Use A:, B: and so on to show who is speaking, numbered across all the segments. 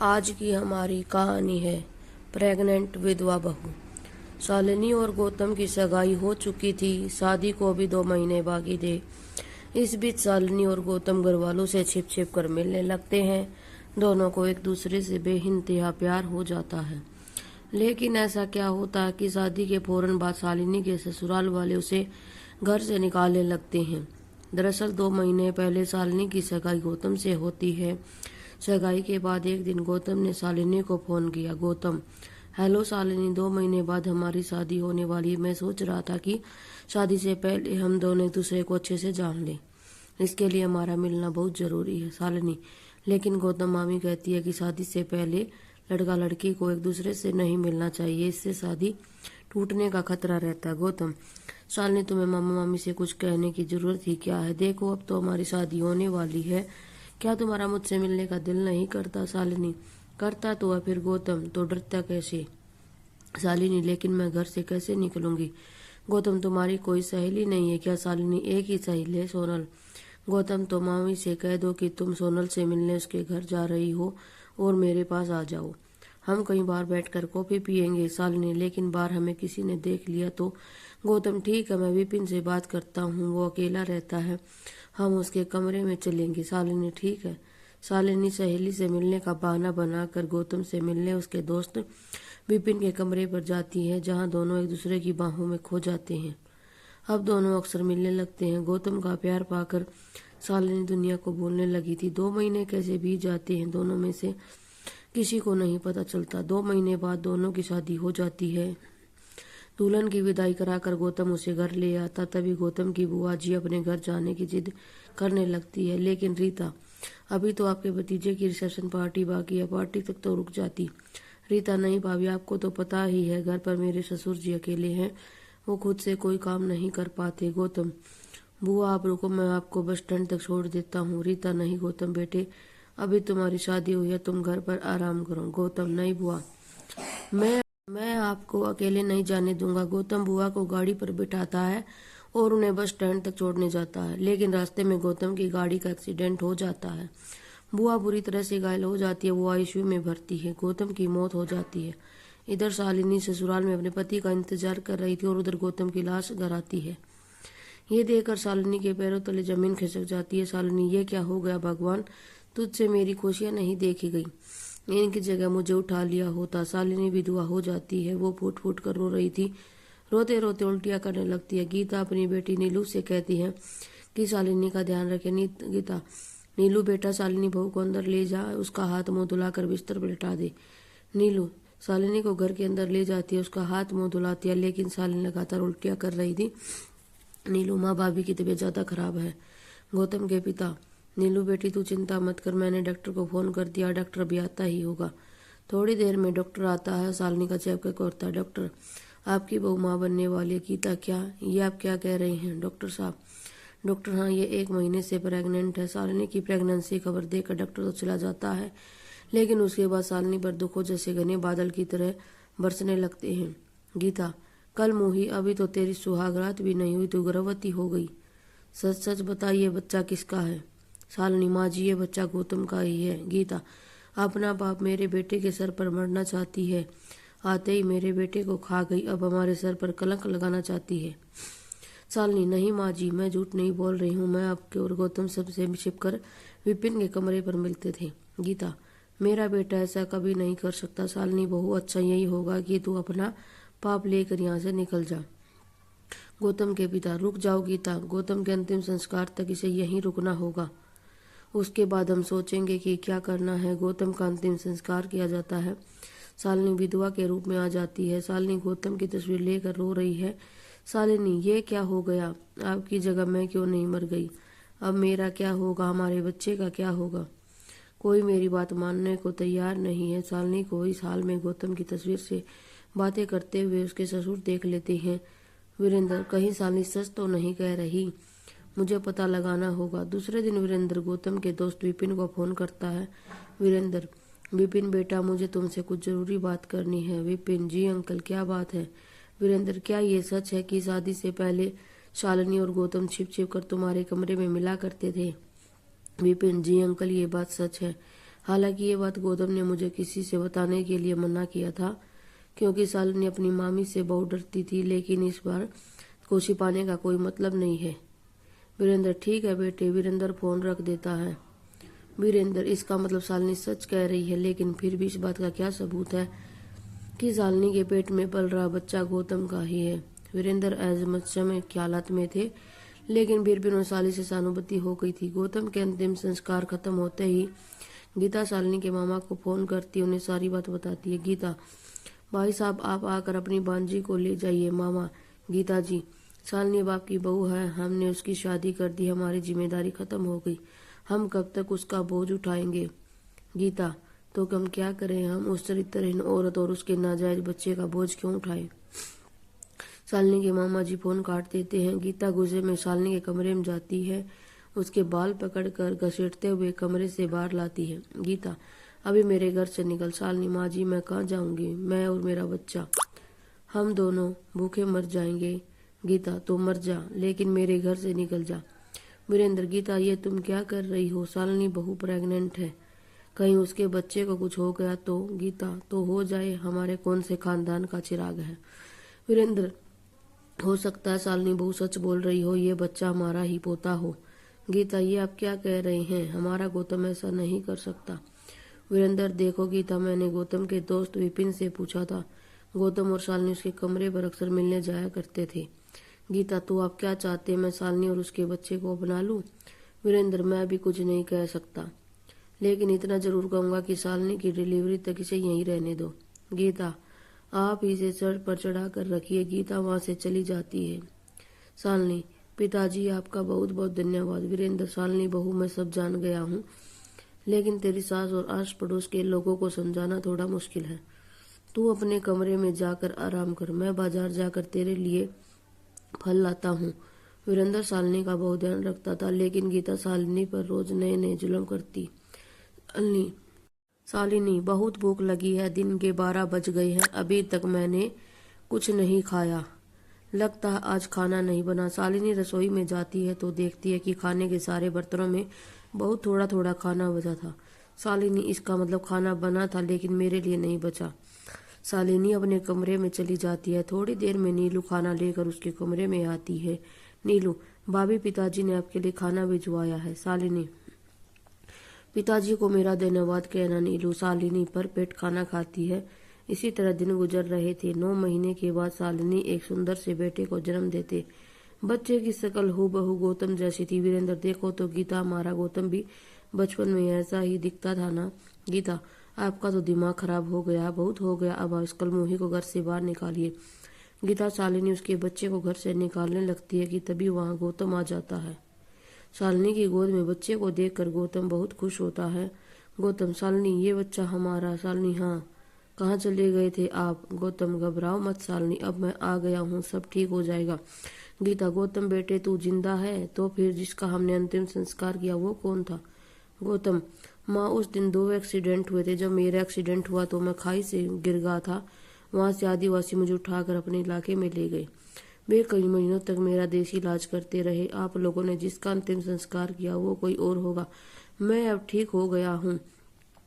A: आज की हमारी कहानी है प्रेग्नेंट विधवा बहू। शालिनी और गौतम की सगाई हो चुकी थी। शादी को भी 2 महीने बाकी थे। इस बीच शालिनी और गौतम घर वालों से छिप छिप कर मिलने लगते हैं। दोनों को एक दूसरे से बेइंतहा प्यार हो जाता है। लेकिन ऐसा क्या होता है कि शादी के फौरन बाद शालिनी के ससुराल वाले उसे घर से निकालने लगते हैं। दरअसल 2 महीने पहले शालिनी की सगाई गौतम से होती है। सगाई के बाद एक दिन गौतम ने शालिनी को फोन किया। गौतम: हेलो शालिनी, 2 महीने बाद हमारी शादी होने वाली है। मैं सोच रहा था कि शादी से पहले हम दोनों एक दूसरे को अच्छे से जान लें। इसके लिए हमारा मिलना बहुत जरूरी है। शालिनी: लेकिन गौतम, मामी कहती है कि शादी से पहले लड़का लड़की को एक दूसरे से नहीं मिलना चाहिए, इससे शादी टूटने का खतरा रहता है। गौतम: शालिनी, तुम्हें मामा मामी से कुछ कहने की जरूरत ही क्या है? देखो, अब तो हमारी शादी होने वाली है। क्या तुम्हारा मुझसे मिलने का दिल नहीं करता? शालिनी: करता तो है, फिर गौतम तो डरता कैसे? शालिनी: लेकिन मैं घर से कैसे निकलूंगी? गौतम: तुम्हारी कोई सहेली नहीं है क्या? शालिनी: एक ही सहेली है, सोनल। गौतम: तो मामी से कह दो कि तुम सोनल से मिलने उसके घर जा रही हो और मेरे पास आ जाओ। हम कहीं बाहर बैठकर कॉफी पियेंगे। शालिनी: लेकिन बाहर हमें किसी ने देख लिया तो? गौतम: ठीक है, मैं विपिन से बात करता हूँ, वो अकेला रहता है, हम उसके कमरे में चलेंगे। शालिनी: ठीक है। शालिनी सहेली से मिलने का बहाना बनाकर गौतम से मिलने उसके दोस्त विपिन के कमरे पर जाती है, जहाँ दोनों एक दूसरे की बाहों में खो जाते हैं। अब दोनों अक्सर मिलने लगते हैं। गौतम का प्यार पाकर शालिनी दुनिया को बोलने लगी थी। 2 महीने कैसे बीत जाते हैं, दोनों में से किसी को नहीं पता चलता। 2 महीने बाद दोनों की शादी हो जाती है। दुल्हन की विदाई कराकर गौतम उसे घर ले आता। तभी गौतम की बुआ जी अपने घर जाने की जिद करने लगती है। लेकिन रीता, अभी तो आपके भतीजे की रिसेप्शन पार्टी बाकी है, पार्टी तक तो रुक जाती। रीता: नहीं भाभी, आपको तो पता ही है, घर पर मेरे ससुर जी अकेले हैं, वो खुद से कोई काम नहीं कर पाते। गौतम: बुआ आप रुको, मैं आपको बस स्टैंड तक छोड़ देता हूँ। रीता: नहीं गौतम बेटे, अभी तुम्हारी शादी हुई है, तुम घर पर आराम करो। गौतम: नहीं बुआ, मैं आपको अकेले नहीं जाने दूंगा। गौतम बुआ को गाड़ी पर बिठाता है और उन्हें बस स्टैंड तक छोड़ने जाता है। लेकिन रास्ते में गौतम की गाड़ी का एक्सीडेंट हो जाता है। बुआ बुरी तरह से घायल हो जाती है, वो आईसीयू में भर्ती है। गौतम की मौत हो जाती है। इधर शालिनी ससुराल में अपने पति का इंतजार कर रही थी और उधर गौतम की लाश घर आती है। ये देखकर शालिनी के पैरों तले जमीन खिसक जाती है। शालिनी: ये क्या हो गया भगवान, तुझसे मेरी खुशियां नहीं देखी गई, इनकी जगह मुझे उठा लिया होता। शालिनी विधवा हो जाती है। वो फूट फूट कर रो रही थी, रोते रोते उल्टियां करने लगती है। गीता अपनी बेटी नीलू से कहती है कि शालिनी का ध्यान रखे। गीता: नीलू बेटा, शालिनी बहू को अंदर ले जा, उसका हाथ मुंह धुलाकर बिस्तर पर लेटा दे। नीलू शालिनी को घर के अंदर ले जाती है, उसका हाथ मुंह धुलाती है, लेकिन शालिनी लगातार उल्टियां कर रही थी। नीलू: माँ, भाभी की तबीयत ज्यादा खराब है। गौतम के पिता: नीलू बेटी, तू चिंता मत कर, मैंने डॉक्टर को फोन कर दिया, डॉक्टर भी आता ही होगा। थोड़ी देर में डॉक्टर आता है। शालिनी का चेकअप करता है। डॉक्टर: आपकी बहू माँ बनने वाली है। गीता: क्या, ये आप क्या कह रहे हैं डॉक्टर साहब? डॉक्टर: हाँ, ये 1 महीने से प्रेग्नेंट है। शालिनी की प्रेगनेंसी खबर देकर डॉक्टर तो चला जाता है, लेकिन उसके बाद शालिनी पर दुखों जैसे घने बादल की तरह बरसने लगते हैं। गीता: कल मोही, अभी तो तेरी सुहागरात भी नहीं हुई, तू गर्भवती हो गई। सच सच बताइए, बच्चा किसका है? शालिनी: माँ जी, ये बच्चा गौतम का ही है। गीता: अपना बाप मेरे बेटे के सर पर मरना चाहती है, आते ही मेरे बेटे को खा गई, अब हमारे सर पर कलंक लगाना चाहती है। शालिनी: नहीं माँ जी, मैं झूठ नहीं बोल रही हूँ, मैं आपके और गौतम सबसे छिपकर विपिन के कमरे पर मिलते थे। गीता: मेरा बेटा ऐसा कभी नहीं कर सकता। शालिनी बहू: अच्छा यही होगा कि तू अपना पाप लेकर यहाँ से निकल जा। गौतम के पिता: रुक जाओ गीता, गौतम के अंतिम संस्कार तक इसे यहीं रुकना होगा, उसके बाद हम सोचेंगे कि क्या करना है। गौतम का अंतिम संस्कार किया जाता है। शालिनी विधवा के रूप में आ जाती है। शालिनी गौतम की तस्वीर लेकर रो रही है। शालिनी: ये क्या हो गया, आपकी जगह मैं क्यों नहीं मर गई? अब मेरा क्या होगा, हमारे बच्चे का क्या होगा? कोई मेरी बात मानने को तैयार नहीं है। शालिनी को इस हाल में गौतम की तस्वीर से बातें करते हुए उसके ससुर देख लेते हैं। वीरेंद्र: कहीं शालिनी सच तो नहीं कह रही, मुझे पता लगाना होगा। दूसरे दिन वीरेंद्र गौतम के दोस्त विपिन को फोन करता है। वीरेंद्र: विपिन बेटा, मुझे तुमसे कुछ जरूरी बात करनी है। विपिन: जी अंकल, क्या बात है? वीरेंद्र: क्या ये सच है कि शादी से पहले शालिनी और गौतम छिप छिप कर तुम्हारे कमरे में मिला करते थे? विपिन: जी अंकल, ये बात सच है, हालांकि ये बात गौतम ने मुझे किसी से बताने के लिए मना किया था, क्योंकि शालिनी अपनी मामी से बहुत डरती थी, लेकिन इस बार को छिपाने का कोई मतलब नहीं है। वीरेंद्र, ठीक है बेटे। वीरेंद्र फोन रख देता है। वीरेंद्र, इसका मतलब शालिनी सच कह रही है, लेकिन फिर भी इस बात का क्या सबूत है कि शालिनी के पेट में पल रहा बच्चा गौतम का ही है। वीरेंद्र अजमचम ख्यालात में थे, लेकिन फिर भी उन्हें शालिनी से सहानुभूति हो गई थी। गौतम के अंतिम संस्कार खत्म होते ही गीता शालिनी के मामा को फोन करती, उन्हें सारी बात बताती है। गीता, भाई साहब आप आकर अपनी भांजी को ले जाइए। मामा, गीता जी, शालिनी अब आपकी बहू है, हमने उसकी शादी कर दी, हमारी जिम्मेदारी खत्म हो गई, हम कब तक उसका बोझ उठाएंगे। गीता, तो हम क्या करें, हम उस चरित्रहीन औरत और उसके नाजायज बच्चे का बोझ क्यों उठाएं। शालिनी के मामा जी फोन काट देते हैं। गीता गुस्से में शालिनी के कमरे में जाती है, उसके बाल पकड़कर घसीटते हुए कमरे से बाहर लाती है। गीता, अभी मेरे घर से निकल। शालिनी, माँ जी मैं कहाँ जाऊंगी, मैं और मेरा बच्चा, हम दोनों भूखे मर जाएंगे। गीता, तो मर जा, लेकिन मेरे घर से निकल जा। वीरेंद्र, गीता ये तुम क्या कर रही हो, शालिनी बहू प्रेग्नेंट है, कहीं उसके बच्चे को कुछ हो गया तो। गीता, तो हो जाए, हमारे कौन से खानदान का चिराग है। वीरेंद्र, हो सकता है शालिनी बहू सच बोल रही हो, ये बच्चा हमारा ही पोता हो। गीता, ये आप क्या कह रहे हैं, हमारा गौतम ऐसा नहीं कर सकता। वीरेंद्र, देखो गीता, मैंने गौतम के दोस्त विपिन से पूछा था, गौतम और शालिनी उसके कमरे पर अक्सर मिलने जाया करते थे। गीता, तो आप क्या चाहते, मैं शालिनी और उसके बच्चे को अपना लूं। वीरेंद्र, मैं अभी कुछ नहीं कह सकता, लेकिन इतना जरूर कहूंगा कि शालिनी की डिलीवरी तक इसे यहीं रहने दो। गीता, आप इसे सर पर चढ़ा कर रखिए। गीता वहां से चली जाती है। शालिनी, पिताजी आपका बहुत बहुत धन्यवाद। वीरेंद्र, शालिनी बहू मैं सब जान गया हूँ, लेकिन तेरी सास और आस पड़ोस के लोगों को समझाना थोड़ा मुश्किल है। तू अपने कमरे में जाकर आराम कर, मैं बाजार जाकर तेरे लिए फल लाता हूँ। वीरेंद्र शालिनी का बहुत ध्यान रखता था, लेकिन गीता शालिनी पर रोज नए नए जुल्म करती। शालिनी, बहुत भूख लगी है, दिन के 12 बज गए हैं, अभी तक मैंने कुछ नहीं खाया, लगता है आज खाना नहीं बना। शालिनी रसोई में जाती है तो देखती है कि खाने के सारे बर्तनों में बहुत थोड़ा थोड़ा खाना बचा था। शालिनी, इसका मतलब खाना बना था, लेकिन मेरे लिए नहीं बचा। शालिनी अपने कमरे में चली जाती है। थोड़ी देर में नीलू खाना लेकर उसके कमरे में आती है। नीलू, भाभी पिताजी ने आपके लिए खाना भिजवाया है। शालिनी, पिताजी को मेरा धन्यवाद कहना। नीलू शालिनी पर पेट खाना खाती है। इसी तरह दिन गुजर रहे थे। 9 महीने के बाद शालिनी एक सुंदर से बेटे को जन्म देते। बच्चे की शक्ल हूबहू गौतम जैसी थी। वीरेंद्र, देखो तो गीता, हमारा गौतम भी बचपन में ऐसा ही दिखता था ना। गीता, आपका तो दिमाग खराब हो गया, बहुत हो गया, अब इस कलमुही को घर से बाहर निकालिए। गीता, शालिनी उसके बच्चे को घर से निकालने लगती है कि तभी वहां गौतम आ जाता है। शालिनी की गोद में बच्चे को देखकर गौतम बहुत खुश होता है। गौतम, शालिनी ये बच्चा हमारा। शालिनी, हाँ, कहाँ चले गए थे आप। गौतम, घबराओ मत शालिनी, अब मैं आ गया हूँ, सब ठीक हो जाएगा। गीता, गौतम बेटे तू जिंदा है, तो फिर जिसका हमने अंतिम संस्कार किया वो कौन था। गौतम, माँ उस दिन 2 एक्सीडेंट हुए थे। जब मेरा एक्सीडेंट हुआ तो मैं खाई से गिर गया था, वहां से आदिवासी मुझे उठाकर अपने इलाके में ले गए। वे कई महीनों तक मेरा देसी इलाज करते रहे। आप लोगों ने जिसका अंतिम संस्कार किया वो कोई और होगा। मैं अब ठीक हो गया हूँ,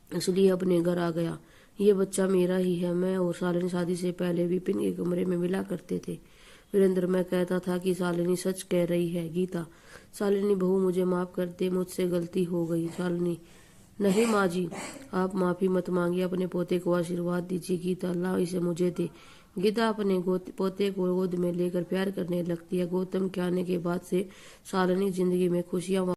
A: इसलिए अपने घर आ गया। ये बच्चा मेरा ही है। मैं और शालिनी शादी से पहले विपिन के कमरे में मिला करते थे। वीरेंद्र, मैं कहता था कि शालिनी सच कह रही है। गीता, शालिनी बहू मुझे माफ कर दे, मुझसे गलती हो गई। शालिनी, नहीं माँ जी, आप माफी मत मांगिए, अपने पोते को आशीर्वाद दीजिए। गीता, ला इसे मुझे दे। गीता अपने पोते को गोद में लेकर प्यार करने लगती है। गौतम के आने के बाद से शालिनी जिंदगी में खुशियां